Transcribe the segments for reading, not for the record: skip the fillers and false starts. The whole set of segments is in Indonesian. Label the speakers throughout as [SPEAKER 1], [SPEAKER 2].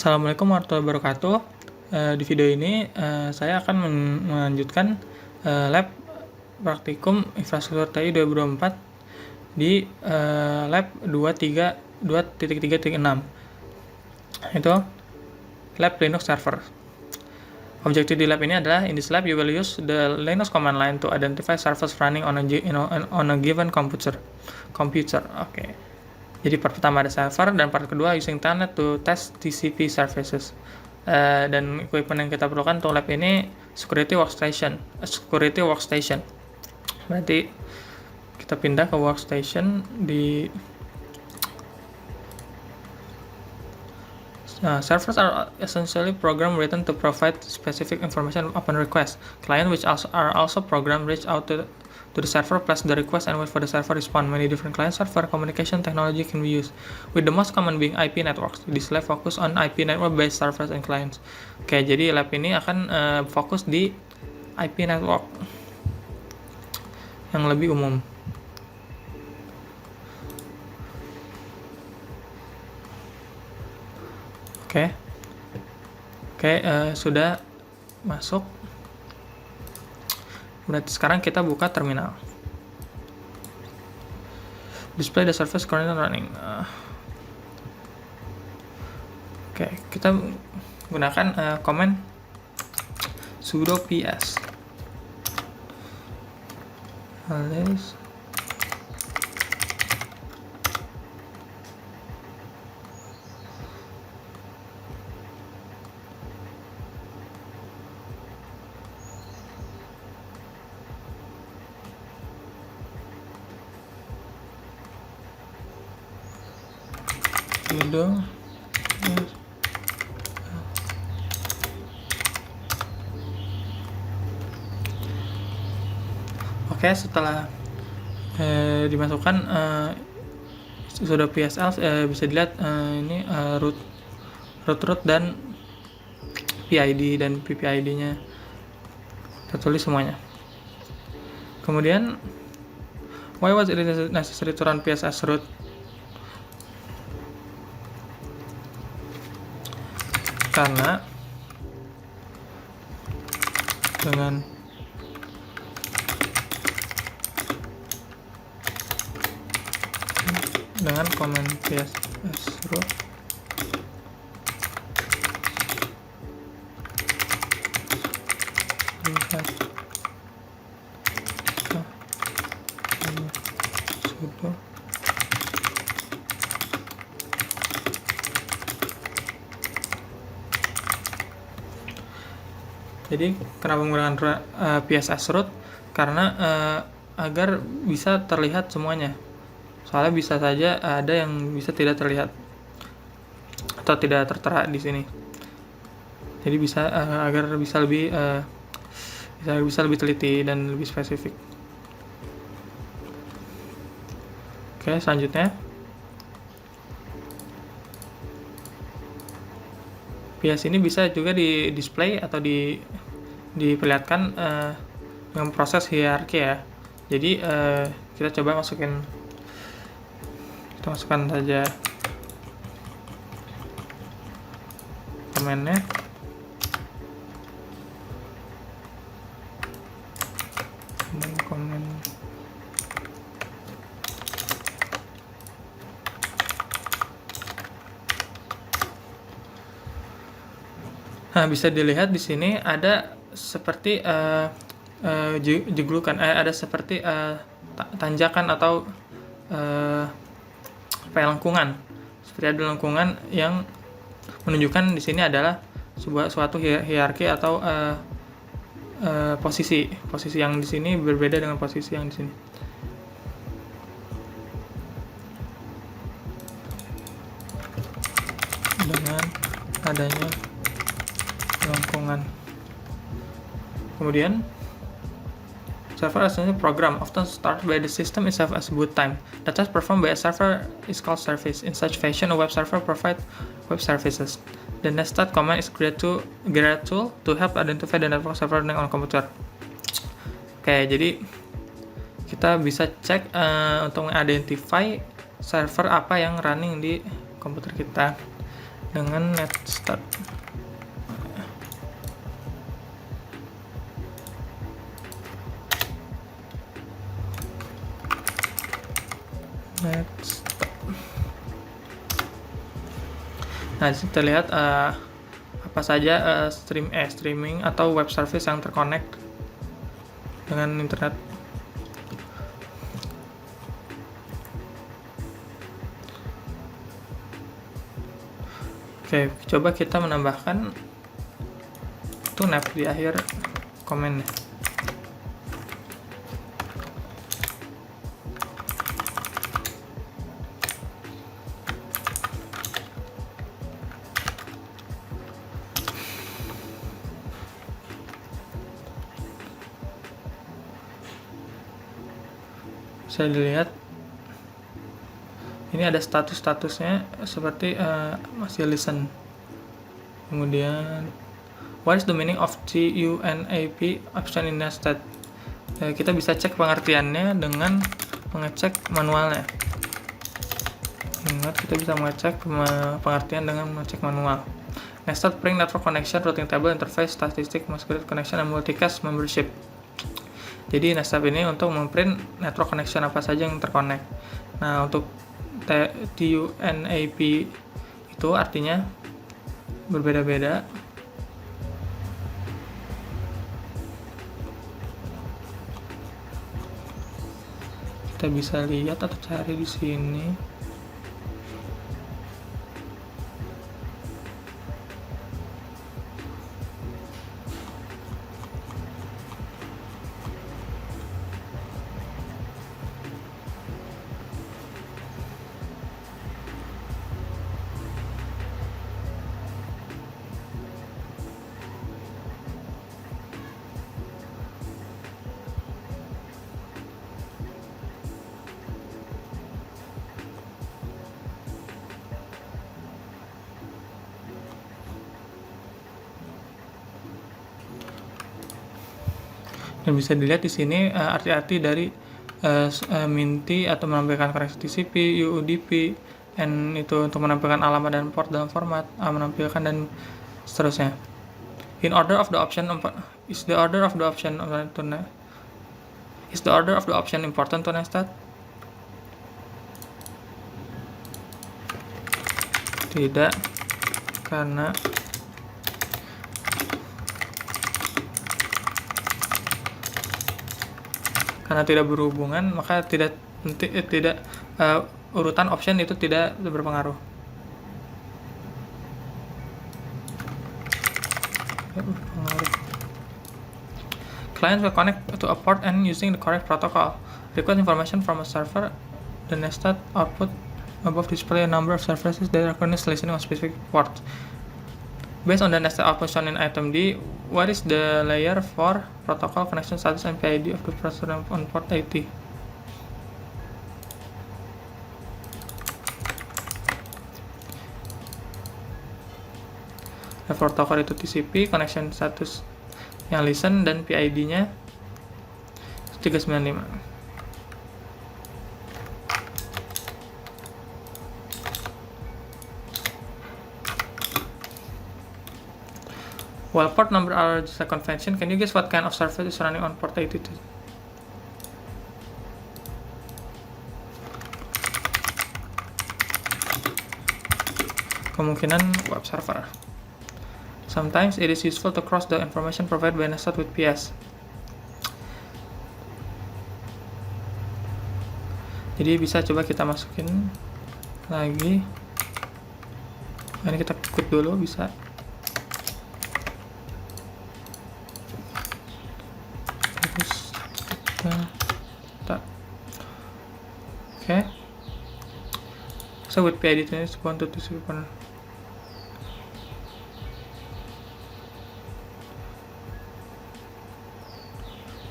[SPEAKER 1] Assalamualaikum warahmatullahi wabarakatuh. Di video ini saya akan melanjutkan lab praktikum infrastruktur TI 2024 di lab 2.3.6. Itu lab Linux server. Objektif di lab ini adalah, in this lab you will use the Linux command line to identify servers running on a given computer. Oke. Jadi part pertama ada server, dan part kedua using telnet to test TCP services. Dan equipment yang kita perlukan untuk lab ini security workstation. Berarti kita pindah ke workstation di servers are essentially program written to provide specific information upon request. Client which are also program reach out to the server, place the request, and wait for the server respond. Many different client-server communication technology can be used, with the most common being IP networks. This lab focus on IP network-based servers and clients. Oke, jadi lab ini akan fokus di IP network yang lebih umum. Oke, sudah masuk. Berarti sekarang kita buka terminal. Display the service currently running. Oke, kita gunakan command sudo ps alias sudo Oke, setelah dimasukkan sudo psl, bisa dilihat ini root dan PID dan PPID nya tertulis semuanya. Kemudian, why was it necessary to run PSS root? Karena dengan command pss root lihat sudo Jadi kenapa menggunakan PSS root? Karena agar bisa terlihat semuanya. Soalnya bisa saja ada yang bisa tidak terlihat atau tidak tertera di sini. Jadi bisa agar bisa lebih teliti dan lebih spesifik. Oke, selanjutnya PS ini bisa juga di display atau diperlihatkan dengan proses hierarki ya. Jadi kita coba masukkan saja komennya. Dan komen bisa dilihat di sini ada seperti jeglukan, ada seperti tanjakan atau lengkungan. Seperti ada lengkungan yang menunjukkan di sini adalah suatu hierarki atau posisi yang di sini berbeda dengan posisi yang di sini. Dengan adanya lengkungan. Kemudian server essentially program often start by the system itself as boot time. The task performed by a server is called service. In such fashion, a web server provides web services. The nested command is create tool to help identify the network server running on computer. Oke, jadi kita bisa cek untuk mengidentify server apa yang running di komputer kita. dengan netstat. Nah, di sini terlihat apa saja streaming atau web service yang terconnect dengan internet. Oke, coba kita menambahkan tunap di akhir komennya. Bisa dilihat ini ada statusnya seperti masih listen. Kemudian what is the meaning of TUNAP option in nested? Kita bisa cek pengertiannya dengan mengecek manualnya. Ingat, kita bisa mengecek pengertian dengan mengecek manual. Nested print network connection, routing table, interface, statistik, masquerade connection, and multicast membership. Jadi nested ini untuk memprint network connection apa saja yang terconnect. Nah, untuk TUNAP itu artinya berbeda-beda. Kita bisa lihat atau cari di sini. Dan bisa dilihat di sini arti-arti dari Minty atau menampilkan koneksi TCP, UDP, N itu untuk menampilkan alamat dan port dalam format, menampilkan dan seterusnya. Is the order of the option important to nested? Tidak, karena tidak berhubungan, maka urutan option itu tidak berpengaruh. Clients will connect to a port and using the correct protocol. Request information from a server. The nested output above display a number of services that are currently listening on specific ports. Based on the nested output shown in item D, what is the layer for protocol connection status and PID of the processor on port 80? Protokol itu TCP, connection status yang listen, dan PID-nya 395. While port number are just a convention, can you guess what kind of service is running on port 82? Kemungkinan web server. Sometimes it is useful to cross the information provided by nested with PS. Jadi bisa coba kita masukin lagi. Ini kita quit dulu, bisa. Terus kita oke. So with PID is 123 corner.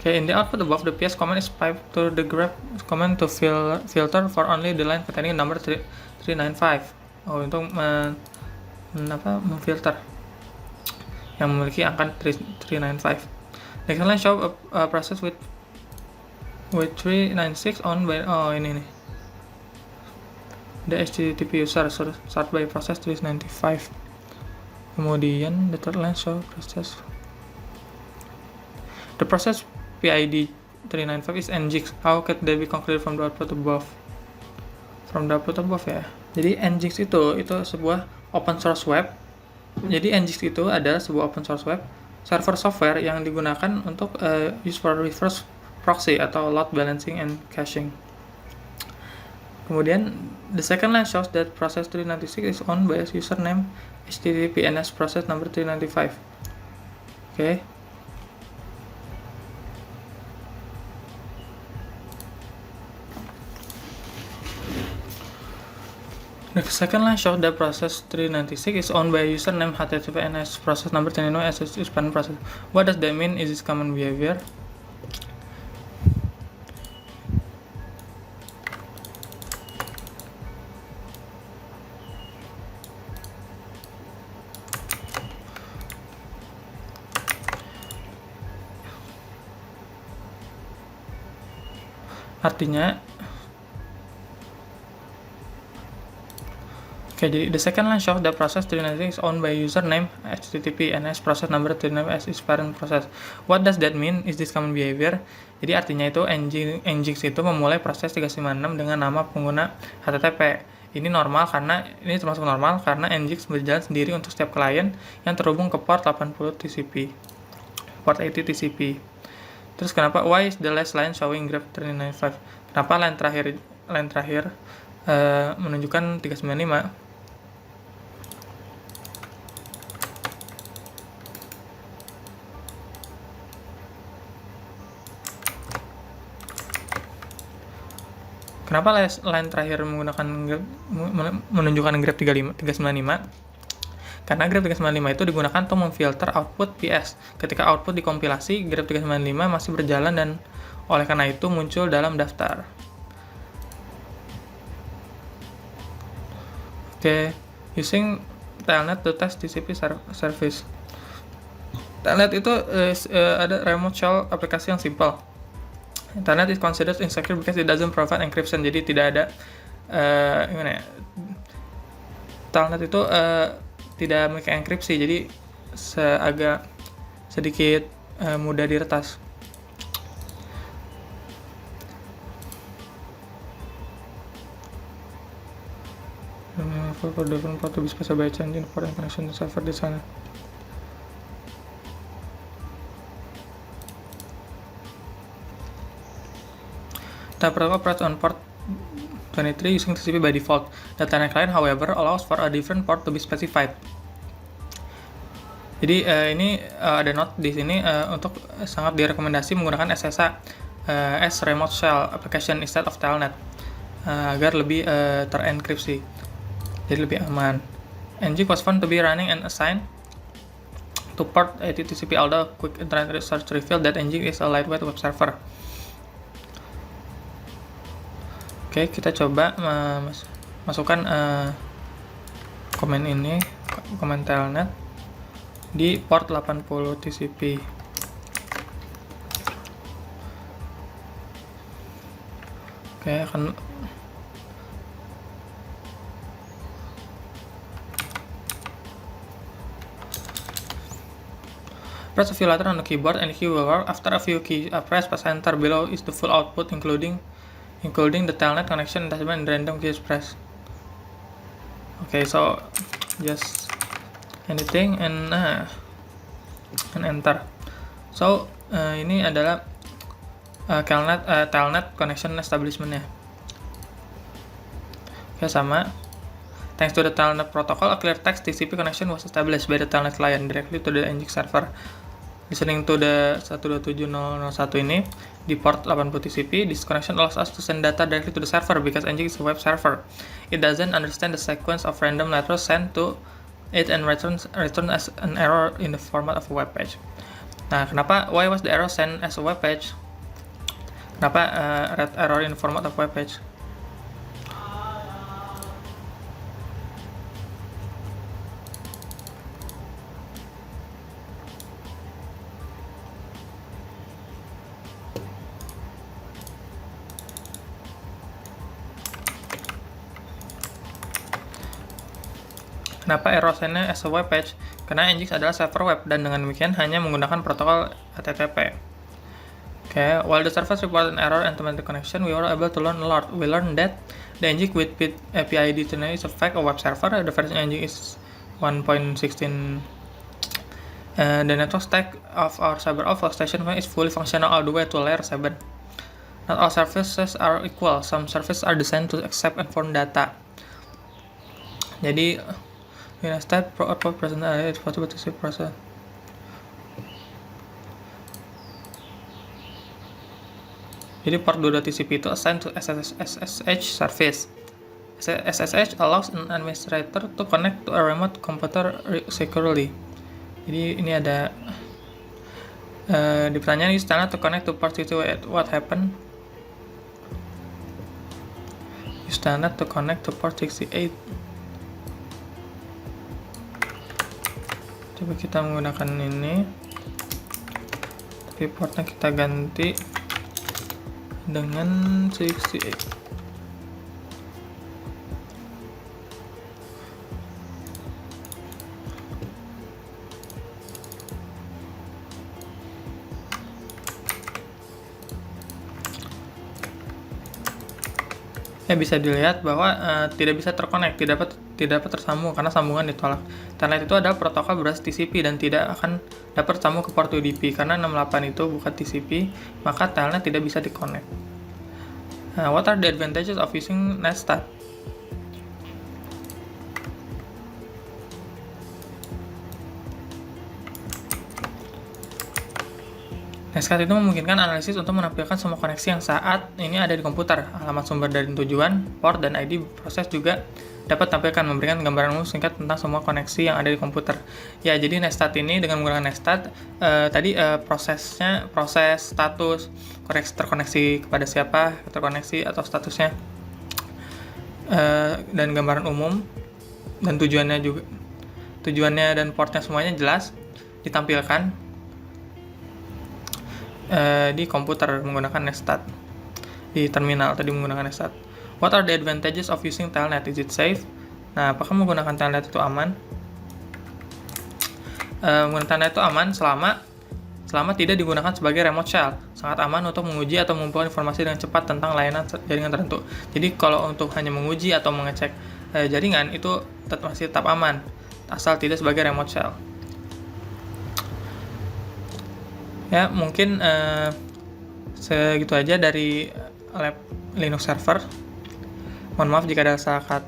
[SPEAKER 1] Okay, in the output above, the PS command is piped to the grep command to filter for only the line containing number 395. Untuk memfilter yang memiliki angka 395. Next line show a process with 396 on by ini nih. the HTTP user start by process 395. Kemudian the third line show process. The process PID 395 is Nginx. How could they be concluded from the output above? From the output above ya. Jadi Nginx itu sebuah open source web. Jadi Nginx itu adalah sebuah open source web server software yang digunakan untuk use for reverse proxy atau load balancing and caching. Kemudian the second line shows that process 396 is owned by a username https process number 395. Okay. The second line shows that process 396 is owned by a username https process number 395 as its parent process. What does that mean? Is this common behavior? Artinya, jadi the second line shows that process 396 is owned by username https process number 395 as its parent process. What does that mean? Is this common behavior? Jadi artinya itu Nginx itu memulai proses 396 dengan nama pengguna HTTP. Ini termasuk normal karena Nginx berjalan sendiri untuk setiap klien yang terhubung ke port 80 TCP. Port 80 TCP. Terus kenapa why is the last line showing graph 395? Kenapa line terakhir menunjukkan 395? Kenapa line terakhir menunjukkan graph 395? Karena graph 395 itu digunakan untuk memfilter output PS. Ketika output dikompilasi, graph 395 masih berjalan dan oleh karena itu muncul dalam daftar. Oke, using Telnet to test TCP service. Telnet itu ada remote shell aplikasi yang simple. Telnet is considered insecure because it doesn't provide encryption. Jadi tidak ada Telnet itu tidak memiliki enkripsi, jadi agak sedikit mudah diretas. For different port to be specified by changing port and connection to server di sana. The protocol operates on port 23 using TCP by default. The Telnet client, however, allows for a different port to be specified. Jadi ini ada note di sini untuk sangat direkomendasi menggunakan SSH as remote shell application instead of Telnet agar lebih terenkripsi, jadi lebih aman. Nginx was found to be running and assigned to port 80 TCP, although quick internet research revealed that Nginx is a lightweight web server. Oke, kita coba masukkan komen Telnet di port 80 TCP. Oke, akan press a few letters on the keyboard and the key will work. After a few keys are pressed, press enter. Below is the full output including the Telnet connection attachment and random keys press. Okay, so just anything and enter. So ini adalah Telnet connection establishment-nya. Oke, sama. Thanks to the Telnet protocol, a clear text TCP connection was established by the Telnet client directly to the Nginx server. Listening to the 127.0.1 ini di port 80 TCP, this connection allows us to send data directly to the server because Nginx is a web server. It doesn't understand the sequence of random letters sent to it and returns as an error in the format of a web page. Nah, why was the error sent as a web page? Kenapa error in the format of web page? Kenapa error sign-nya as a web page? Karena Nginx adalah server web dan dengan demikian hanya menggunakan protokol HTTP. Okay, while the service reported an error and terminated connection, we were able to learn a lot. We learned that the Nginx with API ID tuner is a fake web server. The version Nginx is 1.16. The network stack of our CyberAuth station is fully functional all the way to layer 7. Not all services are equal. Some services are designed to accept and form data. Jadi, step output present it's possible to see process. Jadi port 2.tcp itu assigned to SSH service. SSH allows an administrator to connect to a remote computer securely. Jadi ini ada di pertanyaan is standard to connect to port 68. What happened? Is standard to connect to port 68. Coba kita menggunakan ini, tapi portnya kita ganti dengan 68. Bisa dilihat bahwa tidak bisa terkonek, tidak dapat tersambung karena sambungan ditolak. Telnet itu adalah protokol berbasis TCP dan tidak akan dapat tersambung ke port UDP karena 68 itu bukan TCP, maka telnet tidak bisa dikonek. What are the advantages of using Netstat? Netstat itu memungkinkan analisis untuk menampilkan semua koneksi yang saat ini ada di komputer. Alamat sumber dari tujuan, port, dan ID proses juga dapat tampilkan, memberikan gambaran umum singkat tentang semua koneksi yang ada di komputer. Ya, jadi Netstat ini dengan menggunakan Netstat, proses status, terkoneksi kepada siapa, terkoneksi atau statusnya, dan gambaran umum, dan tujuannya dan portnya semuanya jelas ditampilkan di komputer menggunakan Netstat, di terminal tadi menggunakan Netstat. What are the advantages of using Telnet? Is it safe? Nah, apakah menggunakan Telnet itu aman? Menggunakan Telnet itu aman selama tidak digunakan sebagai remote shell. Sangat aman untuk menguji atau mengumpulkan informasi dengan cepat tentang layanan jaringan tertentu. Jadi kalau untuk hanya menguji atau mengecek jaringan itu masih tetap aman, asal tidak sebagai remote shell. Ya, mungkin segitu aja dari lab Linux server. Mohon maaf jika ada salah kata.